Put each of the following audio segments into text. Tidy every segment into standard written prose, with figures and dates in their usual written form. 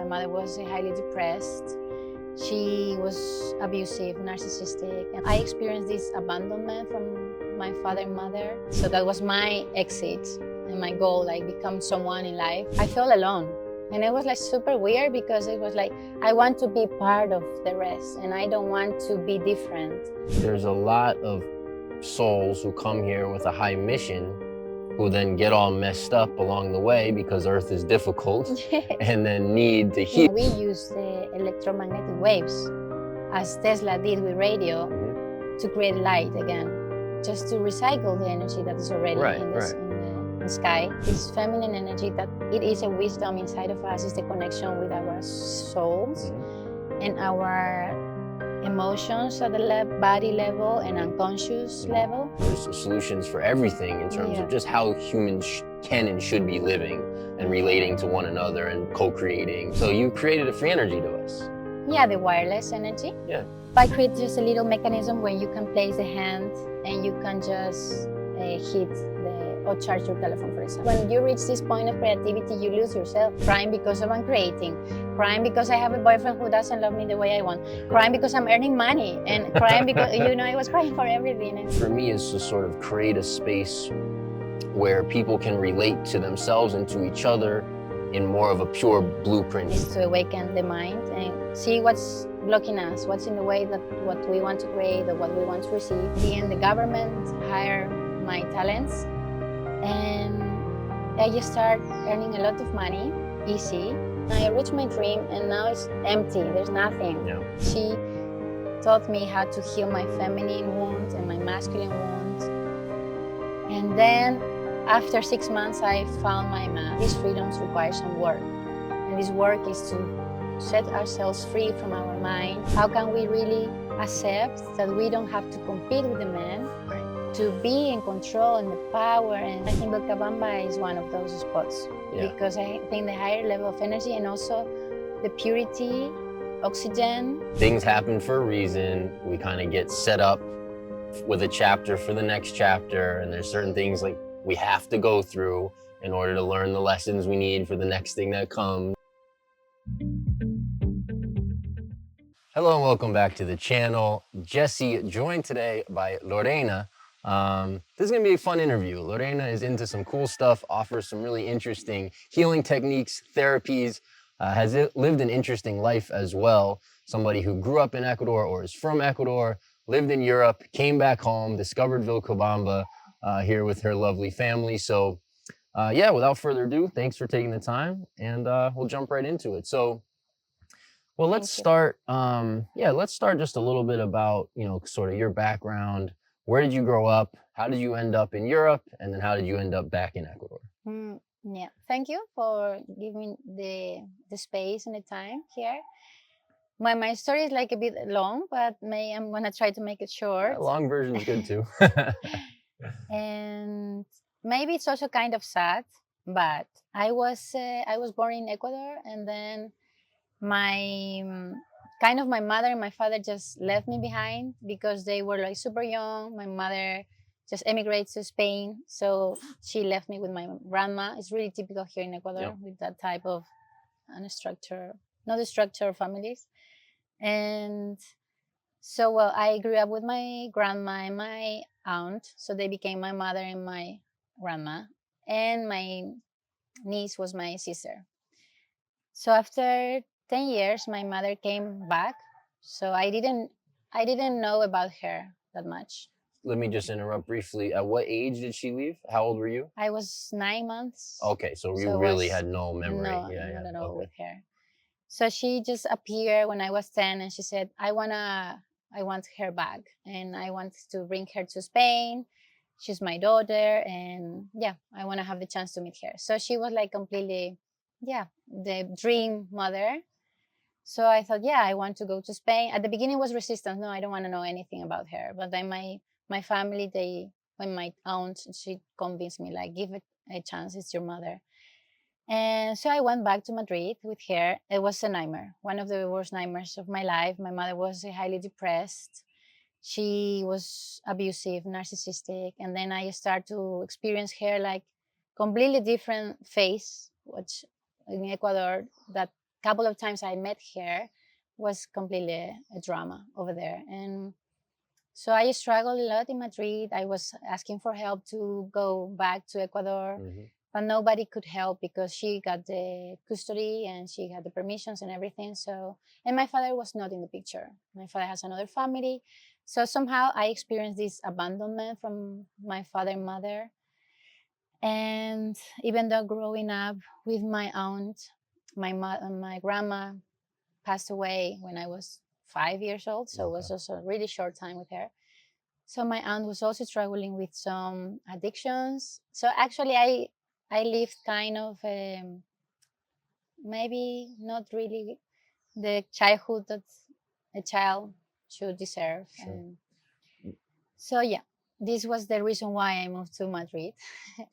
mother was highly depressed. She was abusive, narcissistic, and I experienced this abandonment from my father and mother. So that was my exit and my goal, like become someone in life. I felt alone. And it was like super weird because it was like, I want to be part of the rest and I don't want to be different. There's a lot of souls who come here with a high mission who then get all messed up along the way because Earth is difficult and then need to heal. We use the electromagnetic waves, as Tesla did with radio, to create light again, just to recycle the energy that is already in the sky. This feminine energy, that it is a wisdom inside of us, is the connection with our souls and our emotions at the body level and unconscious level. There's solutions for everything in terms of just how humans can and should be living and relating to one another and co-creating. So you created a free energy to us. Yeah, the wireless energy. Yeah. I create just a little mechanism where you can place the hand and you can just hit or charge your telephone, for example. When you reach this point of creativity, you lose yourself. Crying because I'm creating, crying because I have a boyfriend who doesn't love me the way I want, crying because I'm earning money, and crying because, I was crying for everything. For me, it's to sort of create a space where people can relate to themselves and to each other in more of a pure blueprint. It's to awaken the mind and see what's blocking us, what's in the way that what we want to create or what we want to receive. In the end, the government hire my talents, and I just start earning a lot of money, easy. I reached my dream and now it's empty, there's nothing. Yeah. She taught me how to heal my feminine wounds and my masculine wounds. And then after 6 months, I found my man. These freedoms require some work. And this work is to set ourselves free from our mind. How can we really accept that we don't have to compete with the men? To be in control and the power, and I think Vilcabamba is one of those spots because I think the higher level of energy and also the purity, oxygen. Things happen for a reason. We kind of get set up with a chapter for the next chapter, and there's certain things like we have to go through in order to learn the lessons we need for the next thing that comes. Hello and welcome back to the channel. Jesse, joined today by Lorena. This is gonna be a fun interview. Lorena is into some cool stuff, offers some really interesting healing techniques, therapies, has lived an interesting life as well. Somebody who grew up in Ecuador or is from Ecuador, lived in Europe, came back home, discovered Vilcabamba here with her lovely family. So yeah, without further ado, thanks for taking the time, and we'll jump right into it. So, well, let's start, let's start just a little bit about, sort of your background. Where did you grow up? How did you end up in Europe? And then how did you end up back in Ecuador? Yeah, thank you for giving the space and the time here. My story is like a bit long, but I'm gonna try to make it short. Yeah, long version is good too. And maybe it's also kind of sad, but I was born in Ecuador, and then my mother and my father just left me behind because they were like super young. My mother just emigrated to Spain, so she left me with my grandma. It's really typical here in Ecuador with that type of structured families. And so, well, I grew up with my grandma and my aunt, so they became my mother and my grandma, and my niece was my sister. So after 10 years, my mother came back, so I didn't know about her that much. Let me just interrupt briefly. At what age did she leave? How old were you? I was 9 months. Okay, so you really had no memory. No, not at all with her. So she just appeared when I was 10, and she said, I want her back, and I want to bring her to Spain. She's my daughter, and yeah, I want to have the chance to meet her. So she was like completely, the dream mother. So I thought, I want to go to Spain. At the beginning it was resistance. No, I don't want to know anything about her. But then my family, when my aunt, she convinced me, like, give it a chance, it's your mother. And so I went back to Madrid with her. It was a nightmare, one of the worst nightmares of my life. My mother was highly depressed. She was abusive, narcissistic. And then I started to experience her like completely different face, which in Ecuador, that couple of times I met her was completely a drama over there. And so I struggled a lot in Madrid. I was asking for help to go back to Ecuador, but nobody could help because she got the custody and she had the permissions and everything. So, and my father was not in the picture. My father has another family. So somehow I experienced this abandonment from my father and mother. And even though growing up with my aunt, my grandma passed away when I was 5 years old. So it was also a really short time with her. So my aunt was also struggling with some addictions. So actually, I lived kind of maybe not really the childhood that a child should deserve. Sure. And so yeah, this was the reason why I moved to Madrid.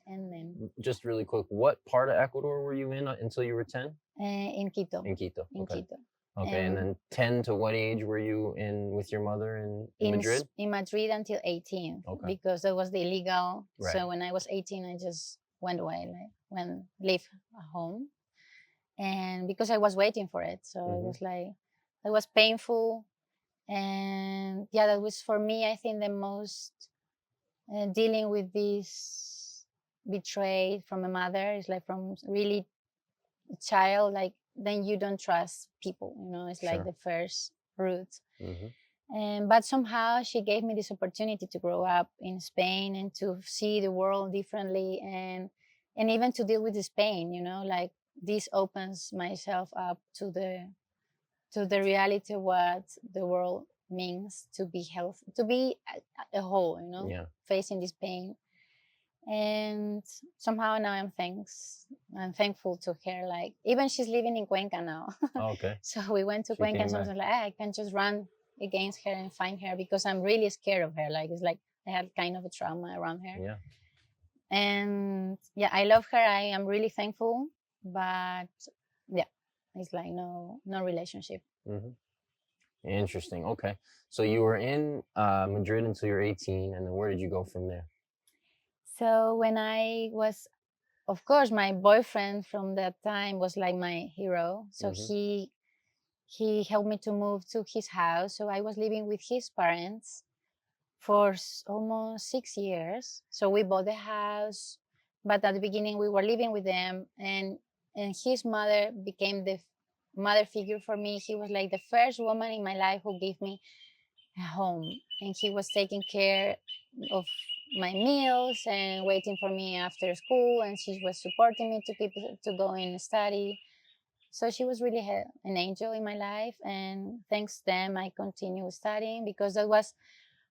And then Just really quick, what part of Ecuador were you in until you were 10? in Quito. In Quito. In Okay. Quito. Okay, and then 10 to what age were you in with your mother in Madrid? In Madrid until 18, Okay. because that was the illegal. Right. So when I was 18, I just went away, leave home, and because I was waiting for it, so it was like it was painful, and yeah, that was for me. I think the most dealing with this betrayal from a mother is like from really a child, like then you don't trust people, it's like the first root. But somehow she gave me this opportunity to grow up in Spain and to see the world differently, and even to deal with this pain, like this opens myself up to the reality of what the world means to be healthy, to be a whole, facing this pain. And somehow now I'm thankful to her. Like even she's living in Cuenca now. Okay. So we went to Cuenca and someone was like, I can just run against her and find her because I'm really scared of her. Like it's like I had kind of a trauma around her. Yeah. And yeah, I love her. I am really thankful, but yeah, it's like no relationship. Interesting. Okay. So you were in Madrid until you were 18, and then where did you go from there? So when I was, of course, my boyfriend from that time was like my hero. So he helped me to move to his house. So I was living with his parents for almost 6 years. So we bought the house, but at the beginning we were living with them, and his mother became the mother figure for me. He was like the first woman in my life who gave me a home, and he was taking care of my meals and waiting for me after school, and she was supporting me to go and study. So she was really an angel in my life, and thanks to them I continue studying, because that was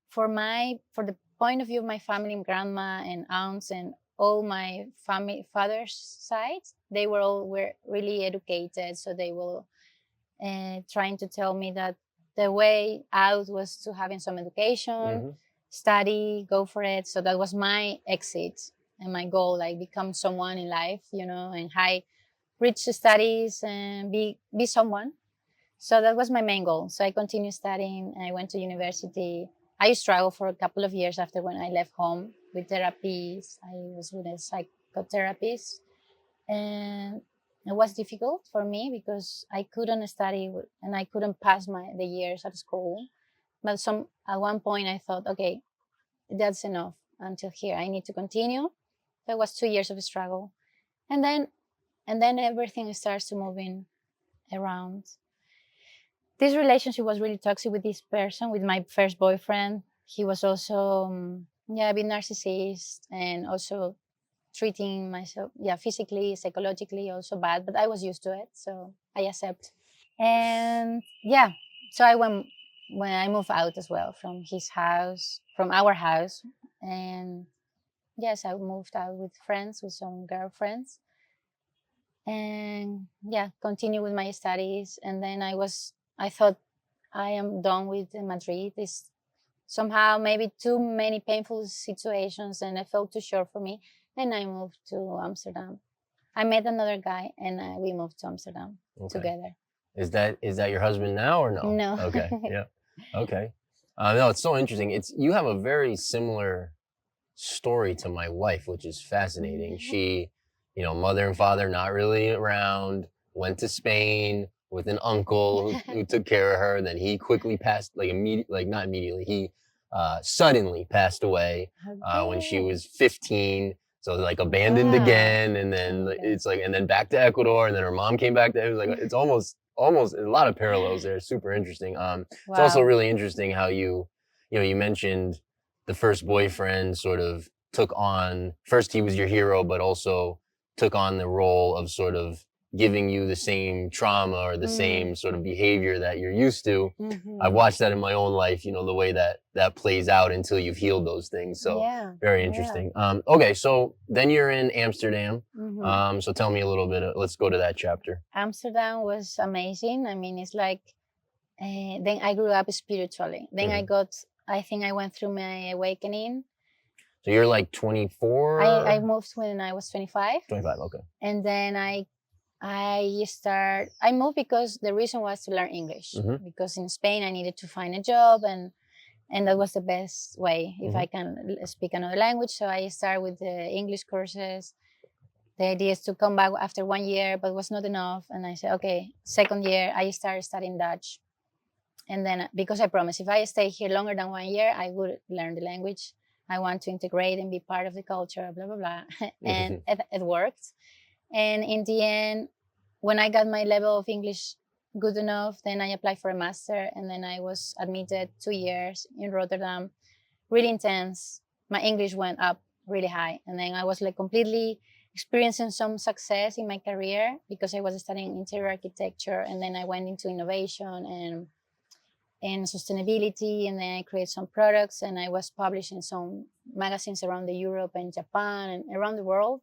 for the point of view of my family, grandma and aunts and all my family father's sides. They were really educated, so they were trying to tell me that the way out was to having some education, study, go for it. So that was my exit and my goal, like become someone in life, and reach studies and be someone. So that was my main goal. So I continued studying. I went to university. I struggled for a couple of years after when I left home with therapies. I was with a psychotherapist, and it was difficult for me because I couldn't study and I couldn't pass the years at school. But at one point I thought, okay, that's enough until here. I need to continue. That was 2 years of struggle, and then everything starts to moving around. This relationship was really toxic with this person, with my first boyfriend. He was also a bit narcissist, and also treating myself physically, psychologically also bad, but I was used to it, so I accept. And yeah, so I went when I moved out as well from his house, from our house. And yes, I moved out with friends, with some girlfriends, and yeah, continue with my studies. And then I thought I am done with Madrid. It's somehow maybe too many painful situations, and it felt too short for me. And I moved to Amsterdam. I met another guy, and we moved to Amsterdam together. Is that your husband now or no? No. Okay. Yeah. Okay. No, it's so interesting. You have a very similar story to my wife, which is fascinating. She, mother and father not really around, went to Spain with an uncle who took care of her. Then he quickly passed, like not immediately. He suddenly passed away when she Okay. was 15. So like abandoned Wow. again, and Oh then my God. it's like, and then back to Ecuador, and then her mom came back to. It was like it's almost a lot of parallels there. Super interesting. It's also Wow. really interesting how you mentioned the first boyfriend sort of took on, first he was your hero, but also took on the role of sort of giving you the same trauma or the Mm. same sort of behavior that you're used to. I've Mm-hmm. watched that in my own life, the way that plays out until you've healed those things. So Yeah. very Yeah. interesting. Okay, so then you're in Amsterdam. Mm-hmm. So tell me a little bit. Let's go to that chapter. Amsterdam was amazing. I mean, it's like then I grew up spiritually. Then Mhm. I think I went through my awakening. So you're like I 24, moved when I was 25, 25. Okay. and then I moved because the reason was to learn English, Mm-hmm. because in Spain I needed to find a job, and that was the best way if I can speak another language. So I started with the English courses. The idea is to come back after 1 year, but it was not enough. And I said, okay, second year, I started studying Dutch. And then, because I promised, if I stay here longer than 1 year, I would learn the language. I want to integrate and be part of the culture, blah, blah, blah. And it worked. And in the end, when I got my level of English good enough, then I applied for a master. And then I was admitted 2 years in Rotterdam, really intense. My English went up really high. And then I was like completely experiencing some success in my career because I was studying interior architecture. And then I went into innovation and sustainability. And then I created some products, and I was published in some magazines around the Europe and Japan and around the world.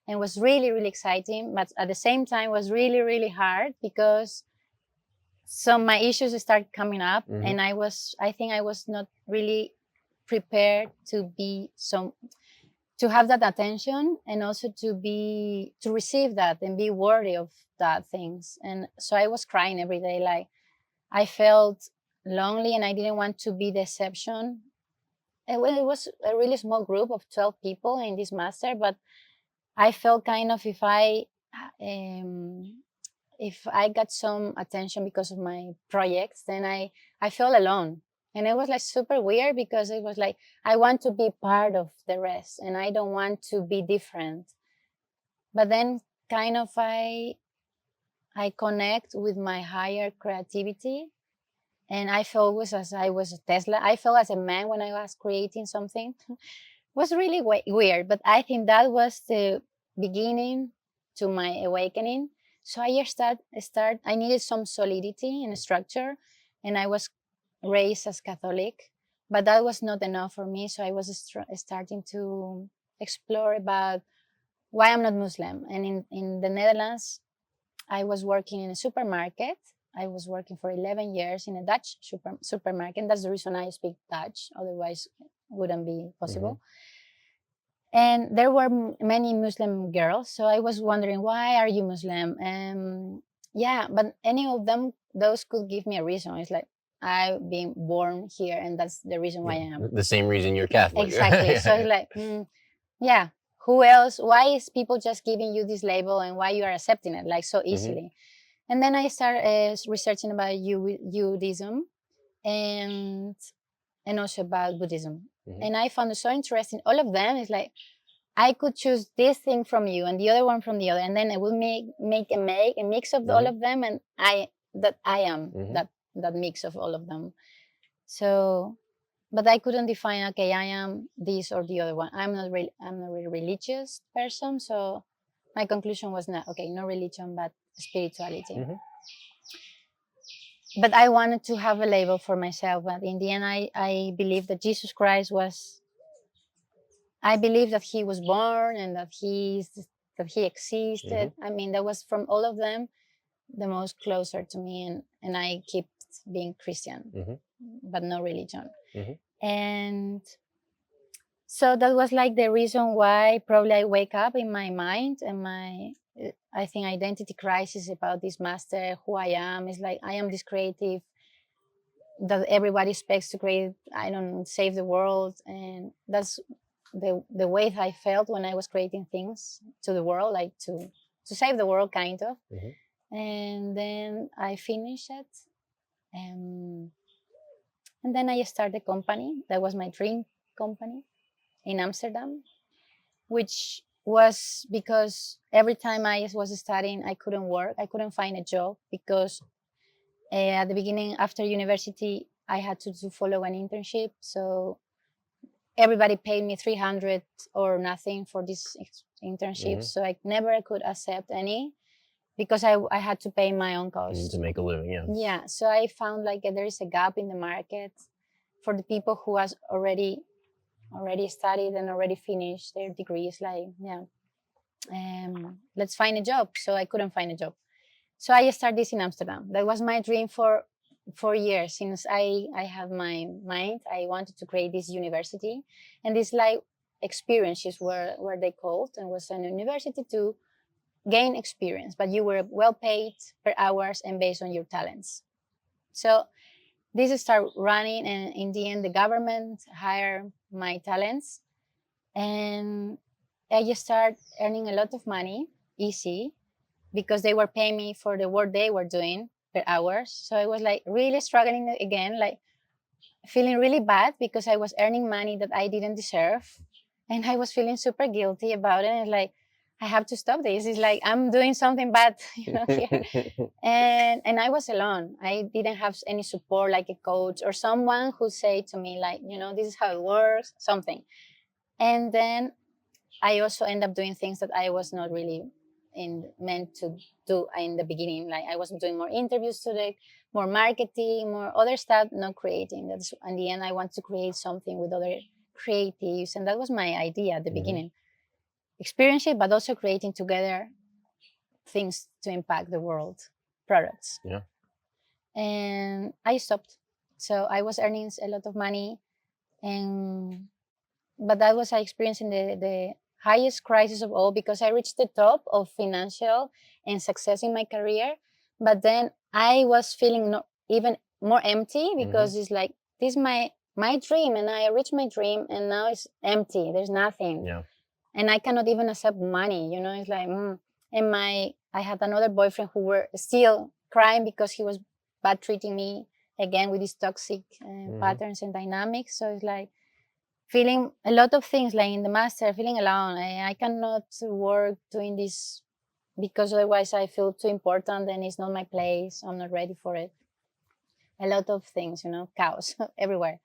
And it was really, really exciting. But at the same time, was really, really hard because some my issues started coming up, and I think I was not really prepared to have that attention, and also to receive that and be worthy of that things. And so I was crying every day. Like, I felt lonely, and I didn't want to be the exception. And well, it was a really small group of 12 people in this master, but I felt kind of um, if I got some attention because of my projects, then I felt alone. And it was like super weird because it was like I want to be part of the rest and I don't want to be different. But then kind of I connect with my higher creativity, and I felt was as I was a Tesla. I felt as a man when I was creating something. It was really weird, but I think that was the beginning to my awakening. So I just start. I needed some solidity and structure, and I was raised as Catholic, but that was not enough for me. So I was starting to explore about why I'm not Muslim. And in the Netherlands, I was working in a supermarket. I was working for 11 years in a Dutch supermarket. That's the reason I speak Dutch. Otherwise, it wouldn't be possible. And there were many Muslim girls. So I was wondering, why are you Muslim? Yeah, but any of them, those could give me a reason. It's like, I've been born here, and that's the reason why I am. The same reason you're Catholic. Exactly. So it's like, yeah, who else? Why is people just giving you this label, and why you are accepting it like so easily? And then I started researching about Judaism and also about Buddhism. And I found it so interesting. All of them is like, I could choose this thing from you and the other one from the other, and then I will make a mix of all of them, and I am that mix of all of them. So, but I couldn't define. Okay, I am this or the other one. I'm not really religious person. So my conclusion was not okay. No religion, but spirituality. But I wanted to have a label for myself. But in the end, I believe that Jesus Christ was. I believe that he was born and that he existed. I mean, that was from all of them the most closer to me, and I keep being Christian, but no religion. And so that was like the reason why probably I wake up in my mind, and I think identity crisis about this master, who I am. Is like, I am this creative that everybody expects to create. I don't save the world, and that's the way I felt when I was creating things to the world, like to save the world, kind of. and then I finished it. Um, and then I started a company that was my dream company in Amsterdam, which was because every time I was studying, I couldn't work. I couldn't find a job because at the beginning, after university, I had to follow an internship. So everybody paid me 300 or nothing for this internship. Hmm. So I never could accept any because I had to pay my own cost. To make a living, yeah. Yeah. So I found like there is a gap in the market for the people who has already studied and already finished their degrees. Like, yeah, let's find a job. So I couldn't find a job. So I started this in Amsterdam. That was my dream for 4 years since I have my mind. I wanted to create this university, and this like experiences were they called, and was an university to gain experience, but you were well paid per hours and based on your talents. So this started running, and in the end, the government hired my talents, and I just started earning a lot of money, easy, because they were paying me for the work they were doing per hours. So I was like really struggling again, like feeling really bad because I was earning money that I didn't deserve. And I was feeling super guilty about it. And like, I have to stop this. It's like I'm doing something bad, here. And I was alone. I didn't have any support, like a coach or someone who say to me, like, this is how it works, something. And then I also end up doing things that I was not really meant to do in the beginning. Like I was doing more interviews today, more marketing, more other stuff, not creating. That's in the end, I want to create something with other creatives, and that was my idea at the beginning. Experience it, but also creating together things to impact the world, products. Yeah. And I stopped. So I was earning a lot of money, and but that was I experiencing the highest crisis of all because I reached the top of financial and success in my career. But then I was feeling even more empty because it's like this is my dream, and I reached my dream, and now it's empty. There's nothing, Yeah. and I cannot even accept money. It's like, and I had another boyfriend who were still crying because he was bad treating me again with these toxic patterns and dynamics. So it's like feeling a lot of things like in the master, feeling alone. I cannot work doing this because otherwise I feel too important and it's not my place. I'm not ready for it. A lot of things, chaos everywhere.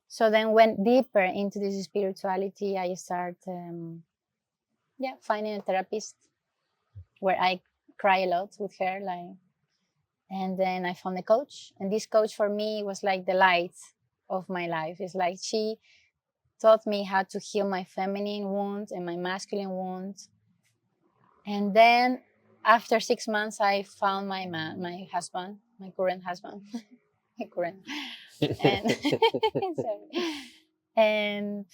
So then went deeper into this spirituality. I start, finding a therapist where I cry a lot with her, and then I found a coach. And this coach for me was like the light of my life. It's like she taught me how to heal my feminine wounds and my masculine wounds. And then after 6 months, I found my man, my husband, my current husband, my current. And, sorry. And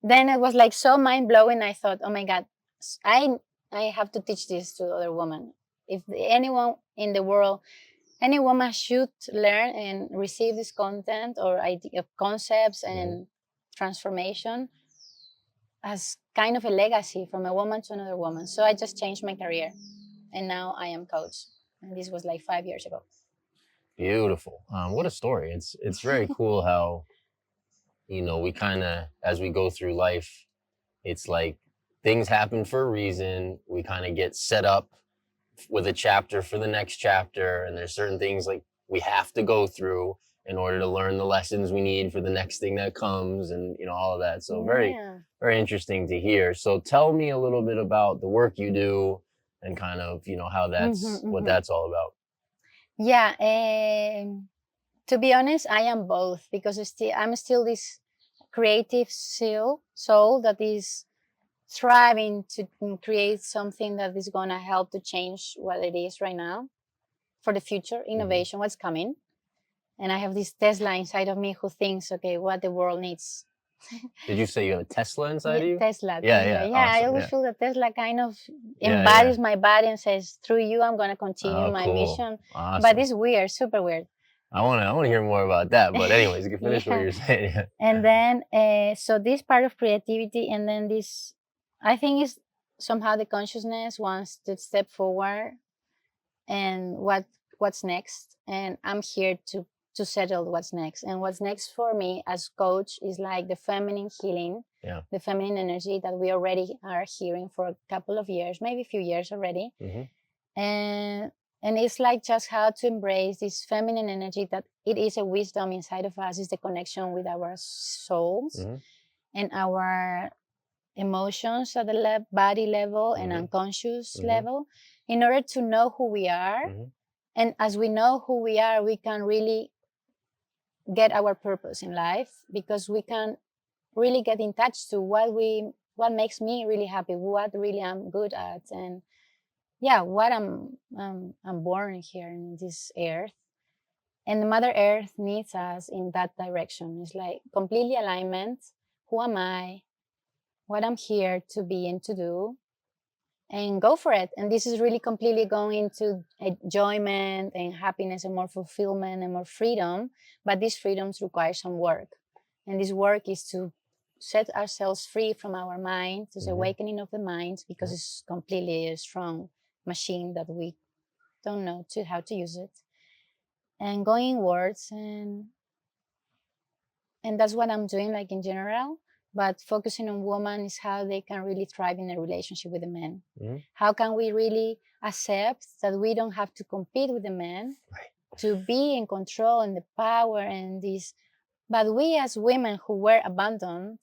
then it was like so mind blowing. I thought, oh my God, I, I have to teach this to other women. If anyone in the world, any woman should learn and receive this content or idea, concepts and transformation as kind of a legacy from a woman to another woman. So I just changed my career, and now I am coach. And this was like 5 years ago. Beautiful. What a story. It's very cool how, we kind of, as we go through life, it's like things happen for a reason. We kind of get set up with a chapter for the next chapter, and there's certain things like we have to go through in order to learn the lessons we need for the next thing that comes, and all of that. So very, very interesting to hear. So tell me a little bit about the work you do and kind of how that's what that's all about. Yeah, to be honest, I am both because I'm still this creative soul that is striving to create something that is going to help to change what it is right now for the future, innovation, what's coming. And I have this Tesla inside of me who thinks, okay, what the world needs. Did you say you have a Tesla inside of you? Tesla. Yeah. Awesome, I always feel that Tesla kind of embodies my body and says, through you, I'm going to continue my mission. Awesome. But it's weird, super weird. I want to hear more about that. But anyways, you can finish what you're saying. And then, so this part of creativity, and then this, I think is somehow the consciousness wants to step forward and what's next. And I'm here to settle what's next. And what's next for me as coach is like the feminine healing, the feminine energy that we already are hearing for a couple of years, maybe a few years already. And it's like just how to embrace this feminine energy, that it is a wisdom inside of us, is the connection with our souls and our emotions at the body level and unconscious level, in order to know who we are. And as we know who we are, we can really get our purpose in life, because we can really get in touch to what makes me really happy, what really I'm good at, and what I'm born here in this earth. And the Mother Earth needs us in that direction. It's like completely alignment. Who am I? What I'm here to be and to do, and go for it. And this is really completely going into enjoyment and happiness and more fulfillment and more freedom. But these freedoms require some work. And this work is to set ourselves free from our mind, this awakening of the mind, because it's completely a strong machine that we don't know how to use it. And going inwards, and that's what I'm doing, like in general. But focusing on women is how they can really thrive in a relationship with the men. How can we really accept that we don't have to compete with the men to be in control and the power and this? But we as women who were abandoned,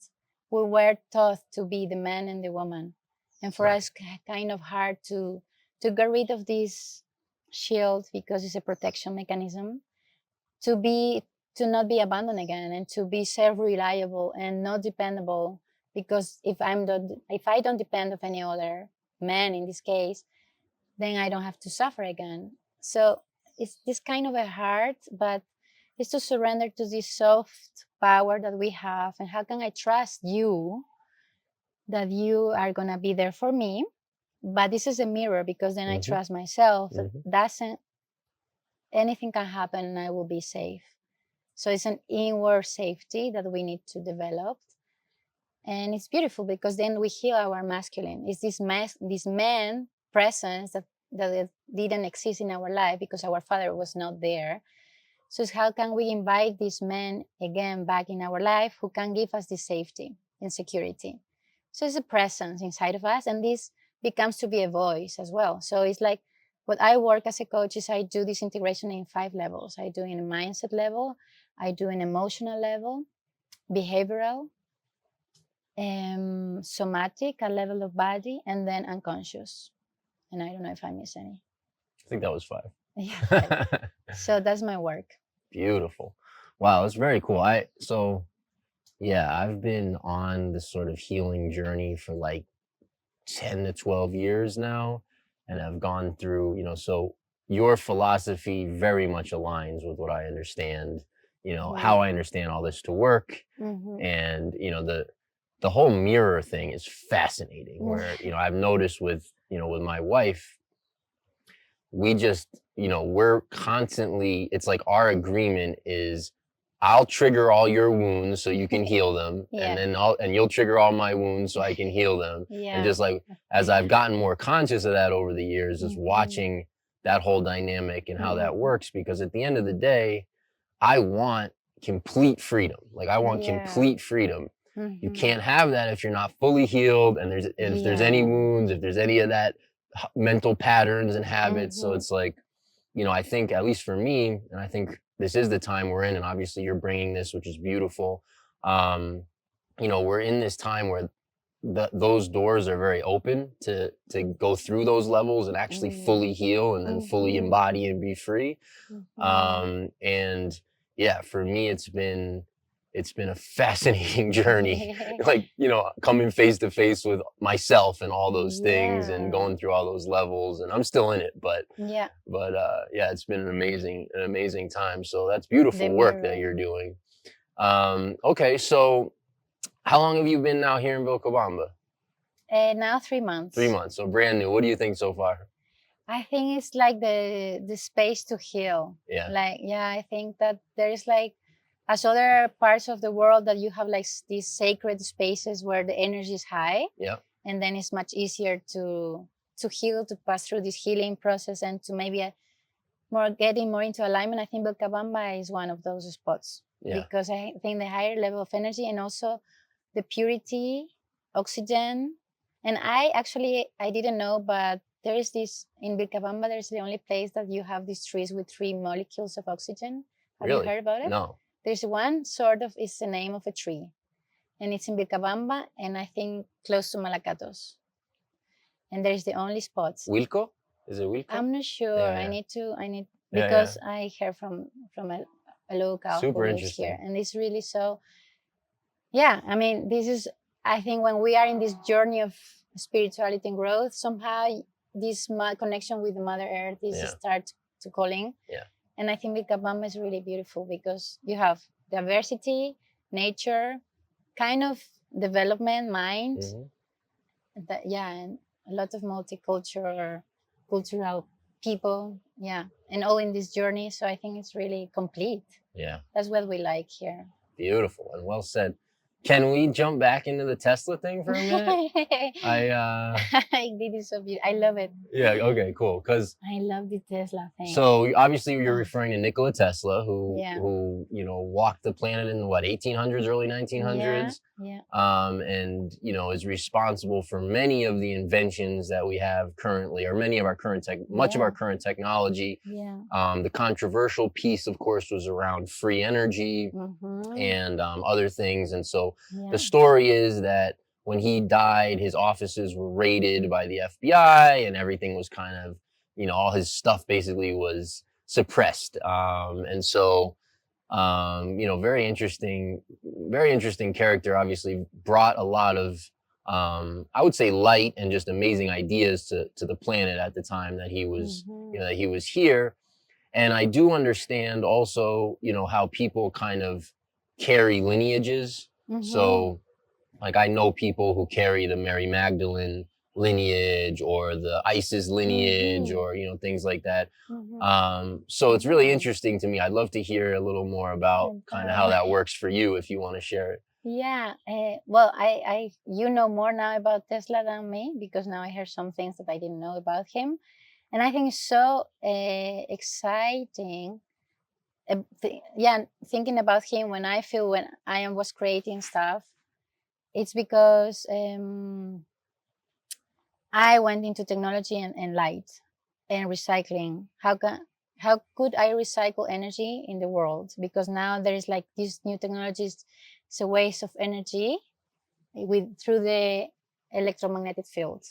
we were taught to be the man and the woman. And for us, kind of hard to get rid of this shield, because it's a protection mechanism, to not be abandoned again, and to be self-reliable and not dependable. Because if I don't depend of any other man in this case, then I don't have to suffer again. So it's this kind of a hard, but it's to surrender to this soft power that we have. And how can I trust you that you are gonna be there for me? But this is a mirror, because then I trust myself that anything can happen and I will be safe. So it's an inward safety that we need to develop. And it's beautiful, because then we heal our masculine. It's this man presence that didn't exist in our life because our father was not there. So it's how can we invite this man again back in our life, who can give us this safety and security. So it's a presence inside of us, and this becomes to be a voice as well. So it's like, what I work as a coach is I do this integration in 5 levels. I do in a mindset level, I do an emotional level, behavioral, somatic, a level of body, and then unconscious. And I don't know if I miss any. I think that was 5. Yeah, 5. So that's my work. Beautiful. Wow, that's very cool. I've been on this sort of healing journey for like 10 to 12 years now, and I've gone through, so your philosophy very much aligns with what I understand, how I understand all this to work. And, the whole mirror thing is fascinating, where, I've noticed with my wife, we just, we're constantly, it's like our agreement is, I'll trigger all your wounds so you can heal them, and then you'll trigger all my wounds so I can heal them. And just like, as I've gotten more conscious of that over the years, just watching that whole dynamic and how that works, because at the end of the day, I want complete freedom. Like, I want complete freedom. You can't have that if you're not fully healed, and if there's any wounds, if there's any of that mental patterns and habits. So it's like, I think, at least for me, and I think this is the time we're in, and obviously you're bringing this, which is beautiful. We're in this time where those doors are very open to go through those levels and actually fully heal, and then fully embody and be free. And yeah, for me, it's been a fascinating journey, like, coming face to face with myself and all those things, and going through all those levels, and I'm still in it, but it's been an amazing time. So that's beautiful work that you're doing. Okay, so how long have you been now here in Vilcabamba? Now 3 months. 3 months, so brand new. What do you think so far? I think it's like the space to heal. I think that there is, like, as other parts of the world, that you have like these sacred spaces where the energy is high, and then it's much easier to to heal, to pass through this healing process, and to maybe getting more into alignment, I think Vilcabamba is one of those spots. Yeah. Because I think the higher level of energy, and also the purity, oxygen. And I didn't know, but there is this in Vilcabamba, there's the only place that you have these trees with 3 molecules of oxygen. Have you Really? heard about it? No. There's one sort of, it's the name of a tree, and it's in Vilcabamba, and I think close to Malacatos. And there's the only spots. Wilco? Is it Wilco? I'm not sure. Yeah, yeah. I need Yeah, because I heard from a local Super who lives interesting. here, and it's really so. Yeah, I mean, this is, I think, when we are in this journey of spirituality and growth, somehow this connection with the Mother Earth is Yeah. start to calling. Yeah. And I think Vilcabamba is really beautiful because you have diversity, nature, kind of development, mind, and a lot of cultural people, and all in this journey. So I think it's really complete. Yeah. That's what we like here. Beautiful and well said. Can we jump back into the Tesla thing for a minute? This is so beautiful. I love it. Yeah, okay, cool. Because I love the Tesla thing. so obviously you're referring to Nikola Tesla, who Yeah. walked the planet in the 1800s, early 1900s. Yeah. And is responsible for many of the inventions that we have currently, or many of our much of our current technology. Yeah. The controversial piece, of course, was around free energy and other things. And so the story is that when he died, his offices were raided by the FBI, and everything was kind of, all his stuff basically was suppressed. And so, very interesting character, obviously brought a lot of, I would say, light and just amazing ideas to the planet at the time that he was, that he was here. And I do understand also, how people kind of carry lineages. So, like, I know people who carry the Mary Magdalene lineage or the Isis lineage or, things like that. So it's really interesting to me. I'd love to hear a little more about kind of how that works for you, if you want to share it. Yeah. Well, you know more now about Tesla than me, because now I heard some things that I didn't know about him. And I think it's so exciting. Thinking about him when I was creating stuff, it's because I went into technology and light and recycling. How could I recycle energy in the world? Because now there is like these new technologies, it's a waste of energy through the electromagnetic field.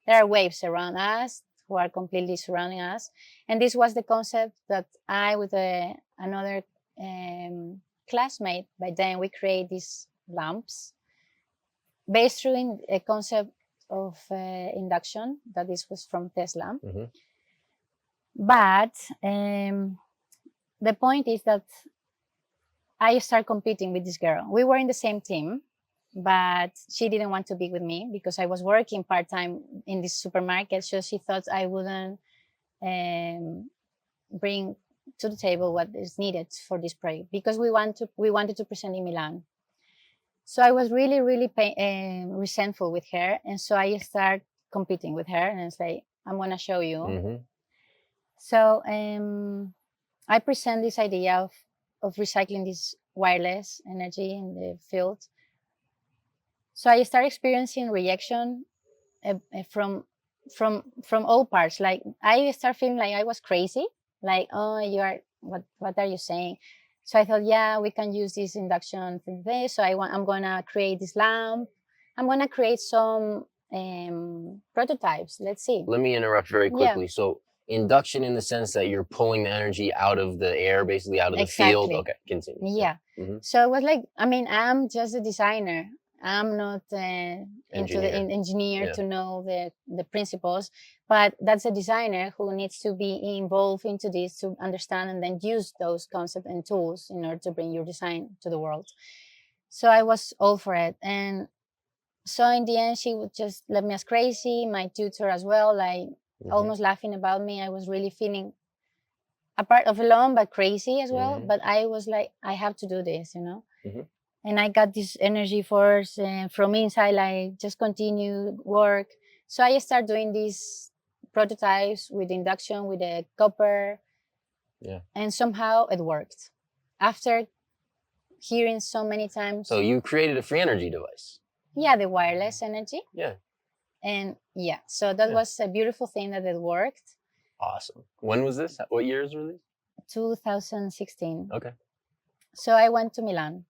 There are waves around us who are completely surrounding us. And this was the concept that I, with another classmate, by then we create these lamps based through a concept of induction, that this was from Tesla. But the point is that I started competing with this girl. We were in the same team, but she didn't want to be with me because I was working part-time in this supermarket. So she thought I wouldn't bring to the table what is needed for this project, because we wanted to present in Milan. So I was really, really resentful with her. And so I started competing with her, and it's like, I'm going to show you. So I present this idea of recycling this wireless energy in the field. So I started experiencing reaction from all parts. Like, I started feeling like I was crazy. Like, oh, what are you saying? So I thought, yeah, we can use this induction thing there. So I'm gonna create this lamp. I'm gonna create some prototypes. Let's see. Let me interrupt very quickly. So induction, in the sense that you're pulling the energy out of the air, basically out of the field. Okay, continue. Yeah. So it was like, I mean, I'm just a designer. I'm not into the engineer to know the principles, but that's a designer who needs to be involved into this to understand and then use those concepts and tools in order to bring your design to the world. So I was all for it. And so in the end, she would just let me as crazy, my tutor as well, like almost laughing about me. I was really feeling a part of alone, but crazy as well. But I was like, I have to do this, And I got this energy force from inside, like, just continue, work. So I started doing these prototypes with induction, with the copper, and somehow it worked. After hearing so many times. So you created a free energy device. Yeah, the wireless energy. Yeah. And yeah, so that was a beautiful thing that it worked. Awesome. When was this? What year was released? 2016. Okay. So I went to Milan.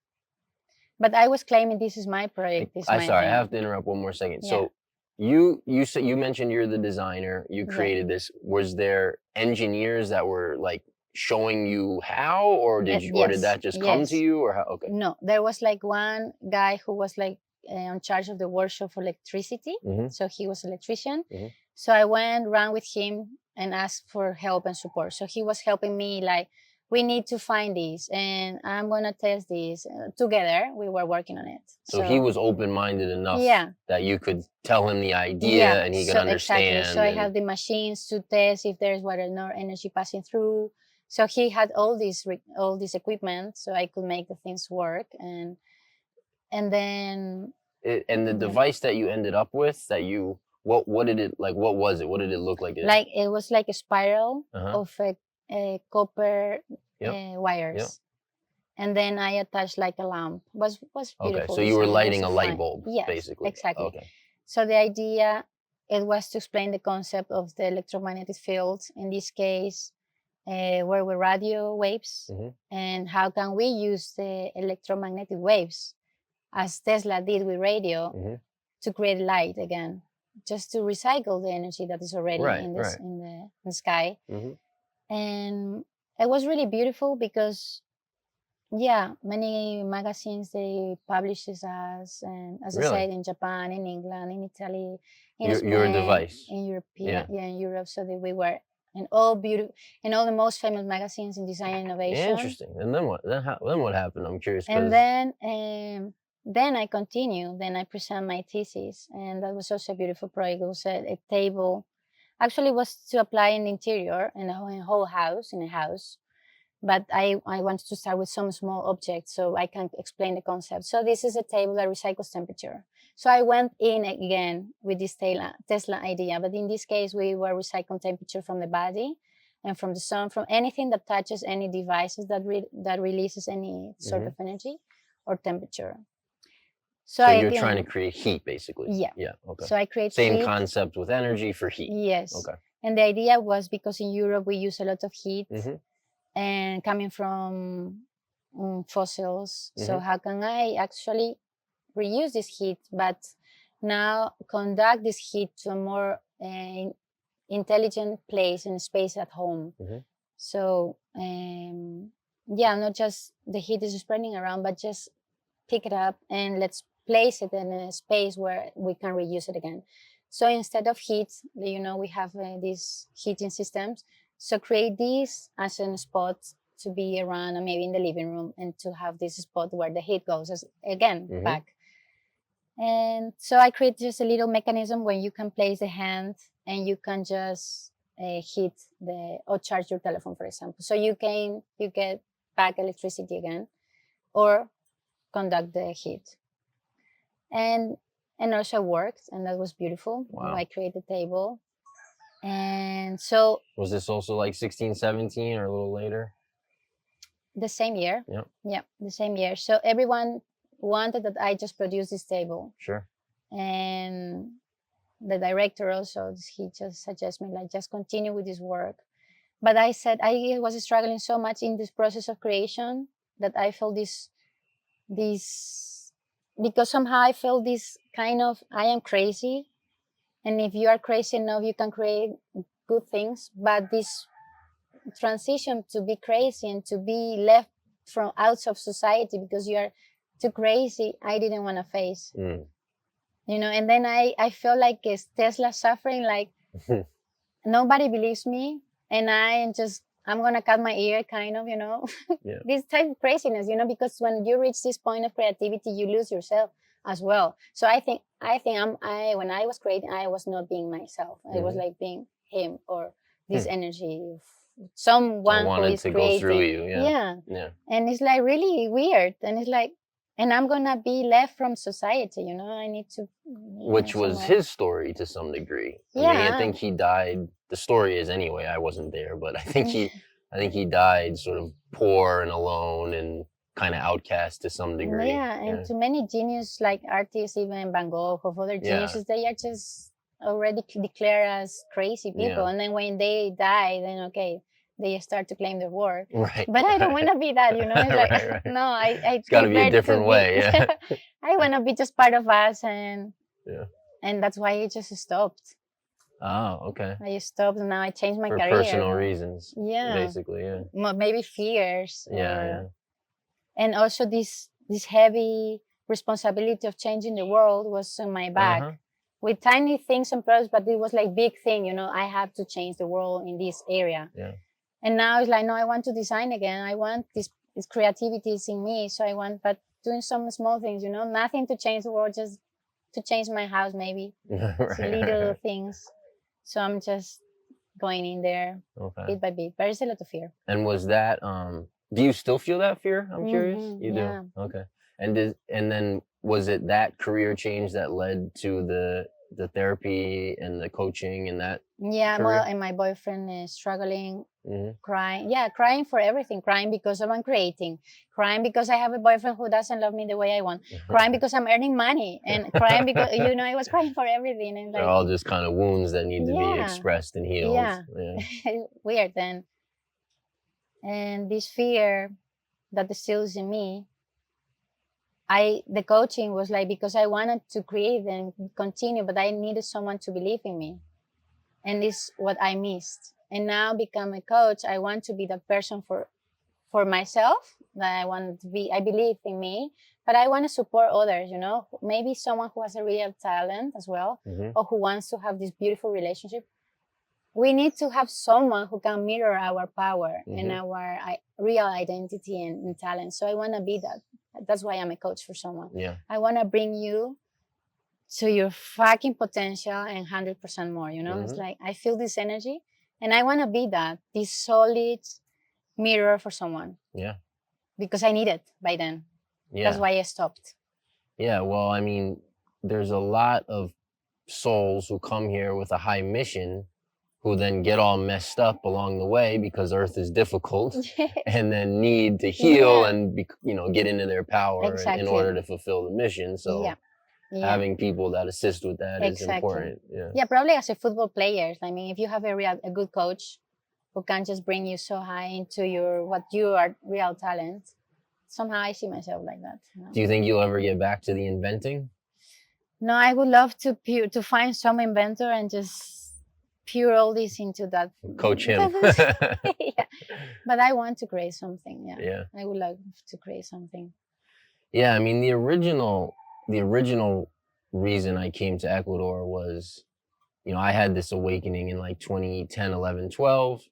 But I was claiming this is my project. This is my sorry, thing. I have to interrupt one more second. Yeah. So you mentioned you're the designer. You created this. Was there engineers that were like showing you how, or did you, or did that just come to you, or how? Okay. No, there was like one guy who was like in charge of the workshop for electricity. So he was an electrician. So I went around with him and asked for help and support. So he was helping me like, we need to find this and I'm going to test this. Together, we were working on it. So he was open-minded enough that you could tell him the idea and he could understand. Exactly. So I have the machines to test if there's water or energy passing through. So he had all this equipment so I could make the things work. And then... And the device that you ended up with, what did it, like, what was it? What did it look like? Like, it was like a spiral of copper wires. And then I attached like a lamp. Was beautiful. Okay, so you were lighting a light bulb, basically. Exactly. Okay. So the idea, it was to explain the concept of the electromagnetic field, in this case, where were radio waves, and how can we use the electromagnetic waves, as Tesla did with radio, to create light again, just to recycle the energy that is already in the sky. And it was really beautiful because, many magazines, they publish us, and as I said, in Japan, in England, in Italy, in Spain, your device, in in Europe, so that we were in all the most famous magazines in design and innovation. Interesting. And then what? Then what happened? I'm curious. And then I continue. Then I present my thesis, and that was also a beautiful project. It was a table. Actually, it was to apply in the interior in a whole house, in a house. But I wanted to start with some small objects so I can explain the concept. So this is a table that recycles temperature. So I went in again with this Tesla idea, but in this case, we were recycling temperature from the body and from the sun, from anything that touches any devices that releases any sort of energy or temperature. So you're trying to create heat, basically. Yeah. Okay. So I create same heat. concept with energy for heat. Yes. Okay. And the idea was because in Europe we use a lot of heat. And coming from fossils. So how can I actually reuse this heat, but now conduct this heat to a more intelligent place and space at home? So not just the heat is spreading around, but just pick it up and let's place it in a space where we can reuse it again. So instead of heat, we have these heating systems. So create this as a spot to be around, and maybe in the living room, and to have this spot where the heat goes back. And so I create just a little mechanism where you can place the hand and you can just hit or charge your telephone, for example. So you get back electricity again, or conduct the heat. And also worked, and that was beautiful. Wow. I created a table. And so... Was this also like 16, 17 or a little later? The same year. Yep. Yeah, the same year. So everyone wanted that I just produce this table. Sure. And the director also, he just suggested me, like, just continue with this work. But I said I was struggling so much in this process of creation that I felt this, because somehow I felt this kind of, I am crazy. And if you are crazy enough, you can create good things. But this transition to be crazy and to be left from out of society because you are too crazy, I didn't want to face. And then I felt like it's Tesla suffering, like nobody believes me, and I'm going to cut my ear, kind of, this type of craziness, because when you reach this point of creativity, you lose yourself as well. So I think when I was creating, I was not being myself. I was like being him, or this energy of someone who is to creating. go through you. Yeah. And it's like really weird. And it's like, and I'm gonna be left from society. I need to, Which was somewhere. his story to some degree. I mean, I Yeah. think he died. The story is anyway. I wasn't there, but I think he died sort of poor and alone and kind of outcast to some degree. Yeah, and to many genius like artists, even Van Gogh of other Yeah. geniuses, they are just already declared as crazy people, Yeah. and then when they die, then okay, they start to claim their work. Right. But I don't want to be that, It's like Right. no, I It's got to be a prefer different to way. be. Yeah. I want to be just part of us, and Yeah. and that's why I just stopped. Oh, okay. I stopped, and now I changed my For career. personal reasons. Yeah. Basically, yeah. Maybe fears. Yeah. And also this heavy responsibility of changing the world was on my back. With tiny things and projects, but it was like big thing, I have to change the world in this area. Yeah. And now it's like, no, I want to design again. I want this creativity is in me. So I want, but doing some small things, nothing to change the world, just to change my house, maybe. Right. Little things. So I'm just going in there bit by bit. But there's a lot of fear. And was that, do you still feel that fear? I'm curious. You yeah. do? Okay. And then was it that career change that led to the therapy and the coaching and that? Yeah, career? well, and my boyfriend is struggling, crying. Yeah, crying for everything. Crying because I'm creating. Crying because I have a boyfriend who doesn't love me the way I want. Crying because I'm earning money. And crying because, I was crying for everything. And They're all just kind of wounds that need to be expressed and healed. Yeah. Weird then. And this fear that still is in me, the coaching was like, because I wanted to create and continue, but I needed someone to believe in me. And this is what I missed. And now become a coach, I want to be the person for myself, that I want to be, I believe in me, but I want to support others, maybe someone who has a real talent as well, or who wants to have this beautiful relationship. We need to have someone who can mirror our power and our real identity and talent. So I want to be that. That's why I'm a coach for someone. Yeah. I want to bring you to your fucking potential and 100% more, It's like, I feel this energy and I want to be that, this solid mirror for someone. Yeah. Because I need it by then. Yeah. That's why I stopped. Yeah. Well, I mean, there's a lot of souls who come here with a high mission who then get all messed up along the way because Earth is difficult and then need to heal and, get into their power in order to fulfill the mission. So having people that assist with that is important. Yeah, probably as a football player. I mean, if you have a good coach who can just bring you so high into what you are real talent, somehow I see myself like that. Do you think you'll ever get back to the inventing? No, I would love to find some inventor and just pour all this into that. Coach him. Yeah. But I want to create something. Yeah. I would like to create something. Yeah, I mean, the original reason I came to Ecuador was, I had this awakening in like 2010, 11, 12,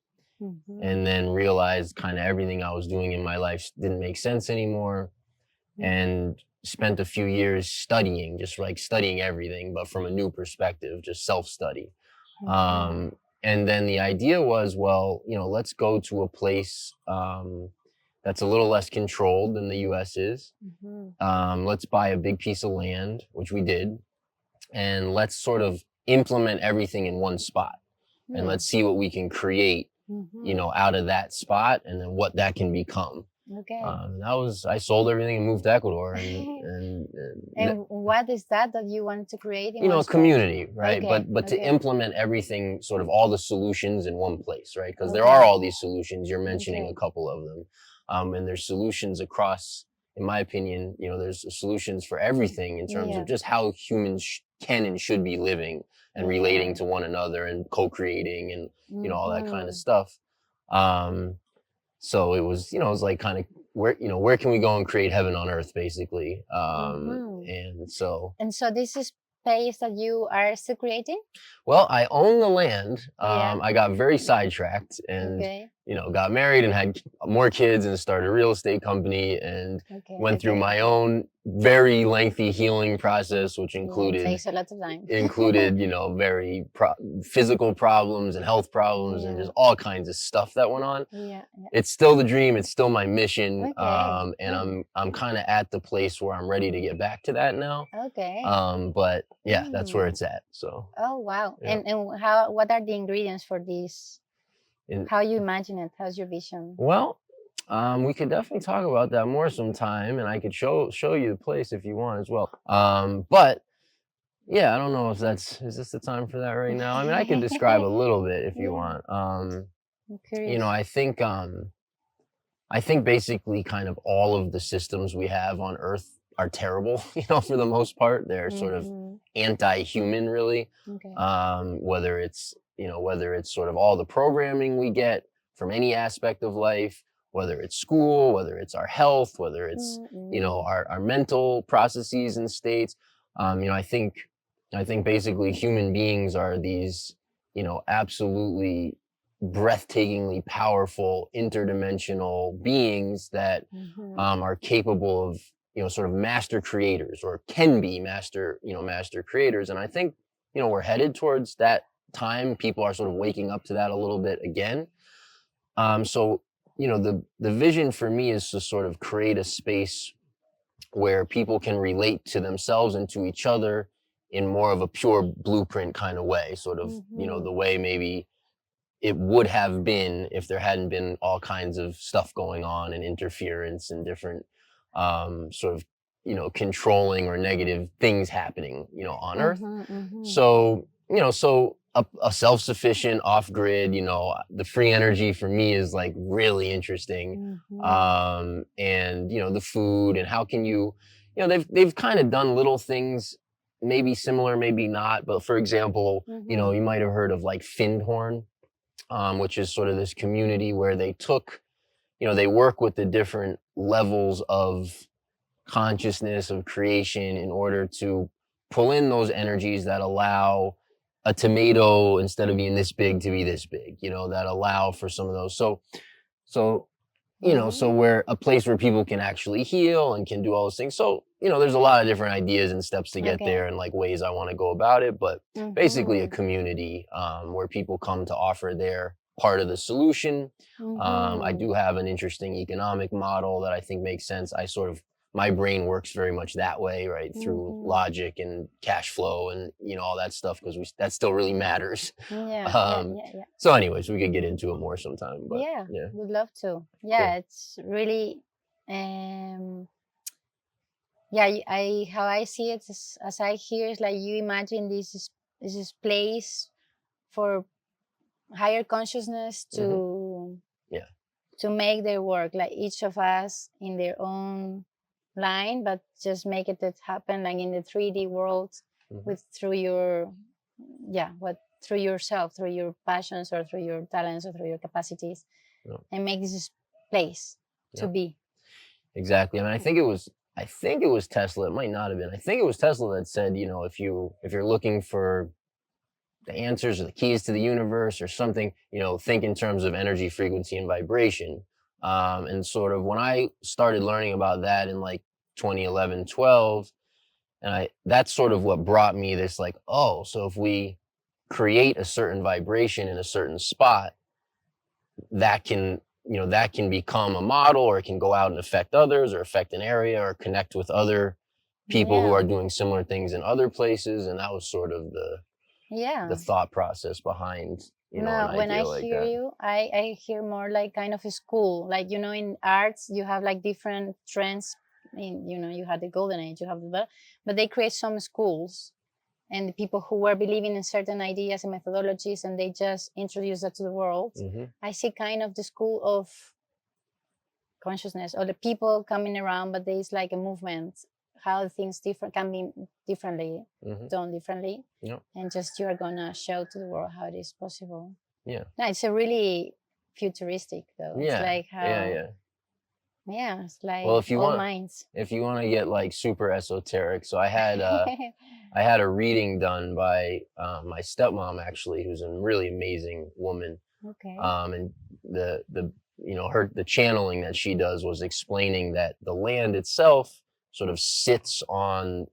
and then realized kind of everything I was doing in my life didn't make sense anymore, and spent a few years studying, just like studying everything, but from a new perspective, just self-study. And then the idea was, well, let's go to a place that's a little less controlled than the US is. Let's buy a big piece of land, which we did, and let's sort of implement everything in one spot. And let's see what we can create, out of that spot, and then what that can become. Okay. I sold everything and moved to Ecuador. And what is that you want to create? A community, right? Okay. But to implement everything, sort of all the solutions in one place, right? Because there are all these solutions. You're mentioning a couple of them. And there's solutions across, in my opinion, there's solutions for everything in terms of just how humans can and should be living and relating to one another and co-creating and, all that kind of stuff. So it was, it was like kind of where can we go and create heaven on earth, basically. And so this is space that you are still creating? Well, I own the land. I got very sidetracked and, got married and had more kids and started a real estate company and went through my own very lengthy healing process, which included takes a lot of time. very physical problems and health problems and just all kinds of stuff that went on. It's still the dream. It's still my mission. And I'm kind of at the place where I'm ready to get back to that now. But yeah, that's where it's at. So. Oh, wow. And what are the ingredients for this? How you imagine it? How's your vision? Well, we could definitely talk about that more sometime, and I could show you the place if you want as well. But yeah, I don't know if is this the time for that right now? I mean, I could describe a little bit if you want. I'm curious. I think basically kind of all of the systems we have on Earth are terrible, for the most part. They're sort of anti-human, really. Whether it's sort of all the programming we get from any aspect of life, whether it's school, whether it's our health, whether it's, our mental processes and states. I think basically human beings are these, absolutely breathtakingly powerful interdimensional beings that are capable of, sort of master creators, or can be master creators. And I think, we're headed towards that time. People are sort of waking up to that a little bit again. So, the vision for me is to sort of create a space where people can relate to themselves and to each other in more of a pure blueprint kind of way, sort of, the way maybe it would have been if there hadn't been all kinds of stuff going on and interference and different sort of, controlling or negative things happening, on Earth. So, a self-sufficient, off-grid, the free energy for me is like really interesting. And, the food and how can you, they've kind of done little things, maybe similar, maybe not. But for example, you might have heard of like Findhorn, which is sort of this community where they took, they work with the different levels of consciousness of creation in order to pull in those energies that allow a tomato, instead of being this big, to be this big, that allow for some of those. So where a place where people can actually heal and can do all those things. So, there's a lot of different ideas and steps to get there and like ways I want to go about it, but basically a community where people come to offer their part of the solution. I do have an interesting economic model that I think makes sense. My brain works very much that way, right? Through logic and cash flow and, all that stuff, because that still really matters. So anyways, we could get into it more sometime. But would love to. Cool. It's really, how I see it is, as I hear, is like you imagine this is place for higher consciousness to make their work, like each of us in their own line, but just make it happen like in the 3D world through yourself, through your passions or through your talents or through your capacities, and make this place to be. Exactly. I mean, I think it was Tesla. It might not have been. I think it was Tesla that said, if you're looking for the answers or the keys to the universe or something, think in terms of energy, frequency, and vibration. And sort of when I started learning about that in like 2011, 12, and that's sort of what brought me this like, so if we create a certain vibration in a certain spot, that can become a model, or it can go out and affect others or affect an area or connect with other people who are doing similar things in other places. And that was sort of the thought process behind, when I hear you, I hear more like kind of a school, like, in arts, you have like different trends. You have the golden age, you have but they create some schools and the people who were believing in certain ideas and methodologies, and they just introduce that to the world. I see kind of the school of consciousness, or the people coming around, but there's like a movement, how things can be differently, done differently, and just you are gonna show to the world how it is possible. No, it's a really futuristic though. It's like how it's like, well, if you want to get like super esoteric, so I had I had a reading done by my stepmom, actually, who's a really amazing woman. Okay. And the the channeling that she does was explaining that the land itself sort of sits on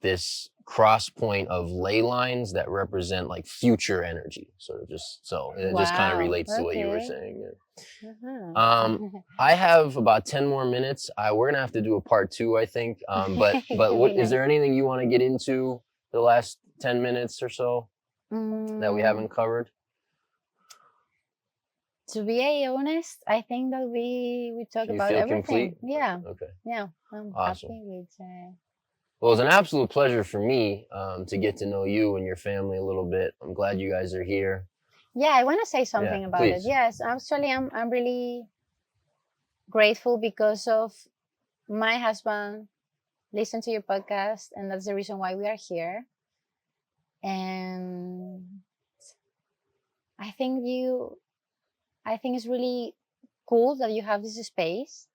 this cross point of ley lines that represent like future energy, sort of, just so it just kind of Wow. relates to what you were Okay. saying. Uh-huh. I have about 10 more minutes. We're gonna have to do a part 2, I think. It But could what be is nice. there anything you want to get into the last 10 minutes or so that we Mm, haven't covered? to be honest, I think that we talk Do you about feel everything. complete? Yeah. Okay, Yeah. I'm awesome. happy with. Well, it's an absolute pleasure for me to get to know you and your family a little bit. I'm glad you guys are here. Yeah, I want to say Yeah, something about it. please. Yes, actually, I'm really grateful because of my husband listened to your podcast, and that's the reason why we are here. And I think I think it's really cool that you have this space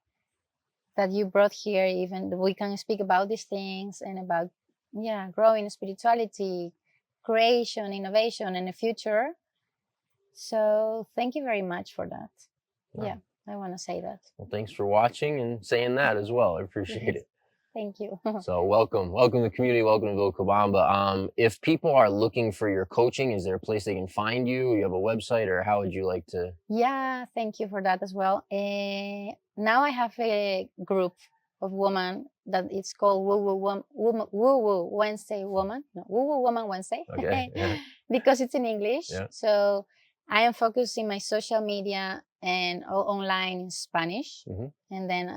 that you brought here. Even that we can speak about these things and about growing spirituality, creation, innovation, and the future. So thank you very much for that. Wow. Yeah, I want to say that. Well, thanks for watching and saying that as well. I appreciate Yes, it. thank you. So welcome to the community. Welcome to Vilcabamba. If people are looking for your coaching, is there a place they can find you? You have a website, or how would you like to? Yeah, thank you for that as well. Now I have a group of women that it's called Woo Woo Wednesday Woman. No, Woo Woo Woman Wednesday. Okay. Yeah. Because it's in English. Yeah. So I am focusing my social media and online in Spanish. And then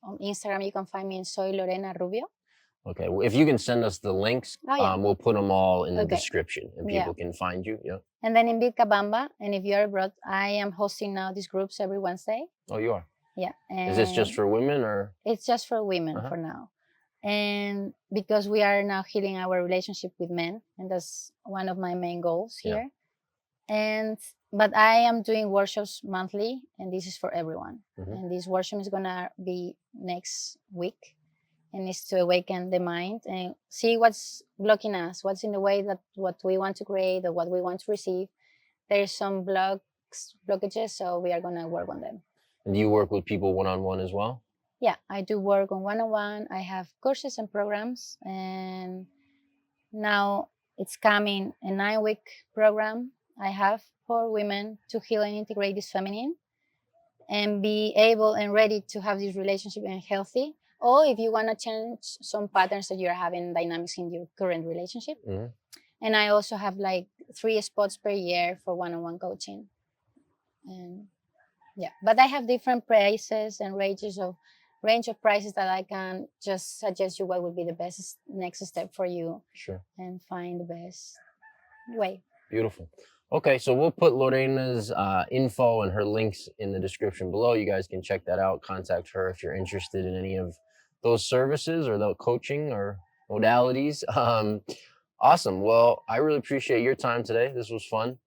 on Instagram you can find me in Soy Lorena Rubio. Okay. Well, if you can send us the links, Oh, yeah. we'll put them all in the Okay. description, and people can find you. Yeah. And then in Vilcabamba, and if you're abroad, I am hosting now these groups every Wednesday. Oh, you are? Yeah. Is this just for women, or? It's just for women for now. And because we are now healing our relationship with men, and that's one of my main goals here. But I am doing workshops monthly, and this is for everyone. And this workshop is gonna be next week, and it's to awaken the mind and see what's blocking us, what's in the way that what we want to create or what we want to receive. There's some blockages, so we are gonna work on them. And do you work with people one-on-one as well? Yeah, I do work on one-on-one. I have courses and programs, and now it's coming a 9-week program I have for women to heal and integrate this feminine and be able and ready to have this relationship and healthy. Or if you want to change some patterns that you're having dynamics in your current relationship. And I also have like 3 spots per year for one-on-one coaching. And yeah, but I have different prices and range of prices that I can just suggest you what would be the best next step for you. Sure. And find the best way. Beautiful. Okay, so we'll put Lorena's info and her links in the description below. You guys can check that out. Contact her if you're interested in any of those services or the coaching or modalities. Awesome. Well, I really appreciate your time today. This was fun.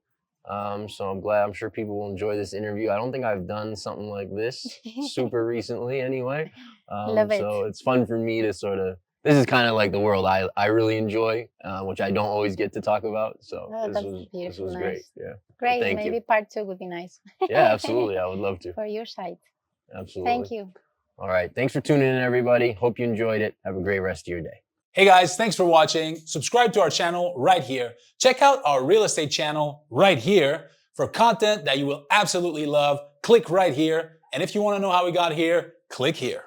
So I'm sure people will enjoy this interview. I don't think I've done something like this super recently anyway. Love it. So it's fun for me to this is kind of like the world I really enjoy, which I don't always get to talk about. So this was great. Yeah. Great. Thank Maybe you. part 2 would be nice. Yeah, absolutely. I would love to. For your side. Absolutely. Thank you. All right. Thanks for tuning in, everybody. Hope you enjoyed it. Have a great rest of your day. Hey guys, thanks for watching. Subscribe to our channel right here. Check out our real estate channel right here for content that you will absolutely love. Click right here. And if you want to know how we got here, click here.